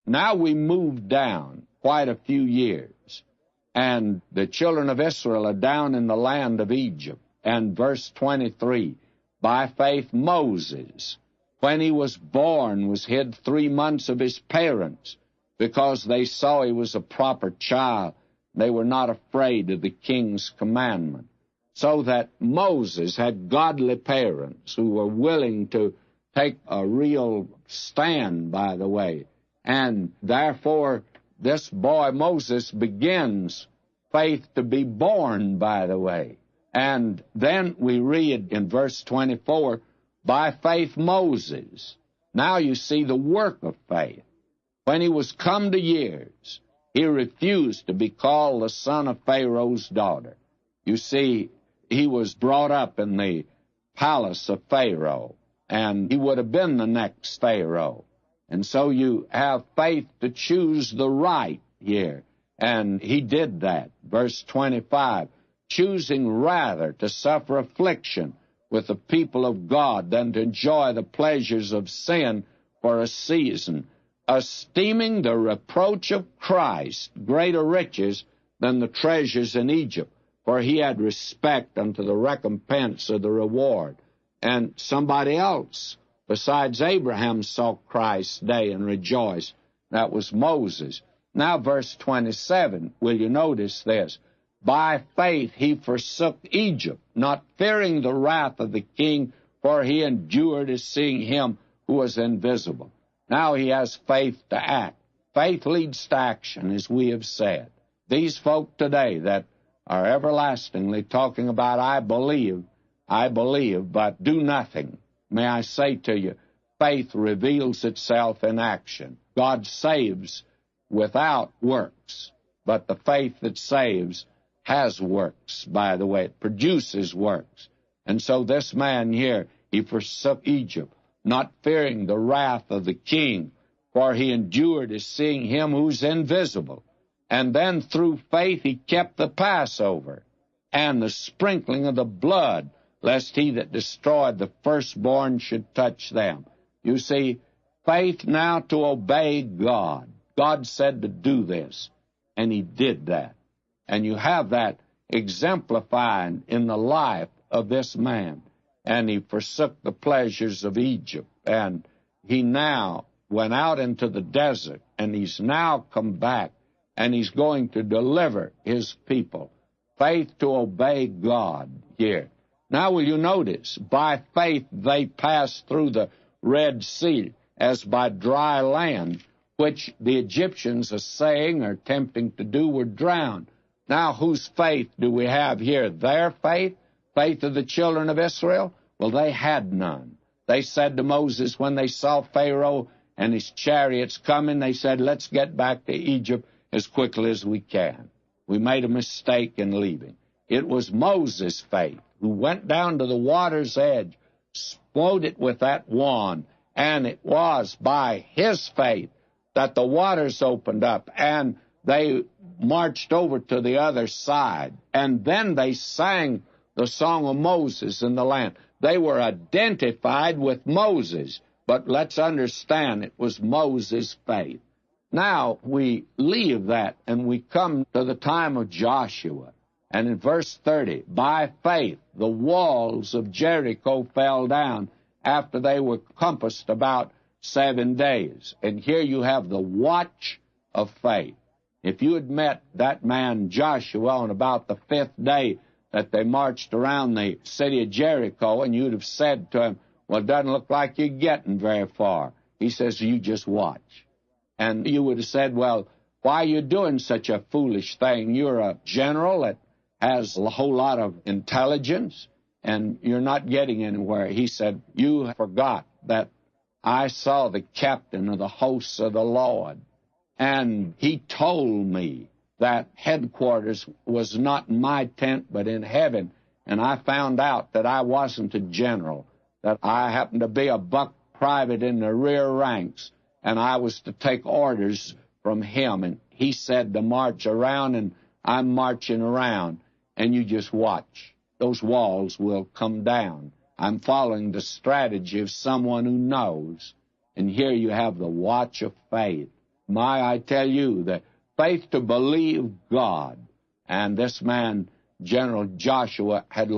Now we move down quite a few years, and the children of Israel are down in the land of Egypt. And verse 23, by faith Moses, when he was born, was hid 3 months of his parents, because they saw he was a proper child. They were not afraid of the king's commandment. So that Moses had godly parents who were willing to take a real stand, by the way. And therefore, this boy Moses begins faith to be born, by the way. And then we read in verse 24, by faith Moses. Now you see the work of faith. When he was come to years, he refused to be called the son of Pharaoh's daughter. You see, he was brought up in the palace of Pharaoh, and he would have been the next Pharaoh. And so you have faith to choose the right here, and he did that. Verse 25, choosing rather to suffer affliction with the people of God than to enjoy the pleasures of sin for a season, esteeming the reproach of Christ greater riches than the treasures in Egypt, for he had respect unto the recompense of the reward. And somebody else besides Abraham saw Christ's day and rejoiced. That was Moses. Now verse 27, will you notice this? By faith he forsook Egypt, not fearing the wrath of the king, for he endured as seeing him who was invisible. Now he has faith to act. Faith leads to action, as we have said. These folk today that are everlastingly talking about, I believe, but do nothing. May I say to you, faith reveals itself in action. God saves without works, but the faith that saves has works, by the way. It produces works. And so this man here, he forsook Egypt, not fearing the wrath of the king, for he endured as seeing him who's invisible. And then through faith he kept the Passover and the sprinkling of the blood, lest he that destroyed the firstborn should touch them. You see, faith now to obey God. God said to do this, and he did that. And you have that exemplified in the life of this man. And he forsook the pleasures of Egypt, and he now went out into the desert, and he's now come back, and he's going to deliver his people. Faith to obey God here. Now will you notice, by faith they passed through the Red Sea as by dry land, which the Egyptians are saying or attempting to do were drowned. Now whose faith do we have here? Their faith? Faith of the children of Israel? Well, they had none. They said to Moses when they saw Pharaoh and his chariots coming, they said, let's get back to Egypt as quickly as we can. We made a mistake in leaving. It was Moses' faith who went down to the water's edge, smote it with that wand, and it was by his faith that the waters opened up, and they marched over to the other side. And then they sang the song of Moses in the land. They were identified with Moses, but let's understand it was Moses' faith. Now we leave that and we come to the time of Joshua. And in verse 30, by faith the walls of Jericho fell down after they were compassed about 7 days. And here you have the watch of faith. If you had met that man Joshua on about the 5th day that they marched around the city of Jericho, and you'd have said to him, well, it doesn't look like you're getting very far. He says, you just watch. And you would have said, well, why are you doing such a foolish thing? You're a general that has a whole lot of intelligence, and you're not getting anywhere. He said, you forgot that I saw the captain of the hosts of the Lord, and he told me that headquarters was not in my tent but in heaven, and I found out that I wasn't a general, that I happened to be a buck private in the rear ranks, and I was to take orders from him, and he said to march around, and I'm marching around, and you just watch. Those walls will come down. I'm following the strategy of someone who knows. And here you have the watch of faith. I tell you, the faith to believe God. And this man, General Joshua, had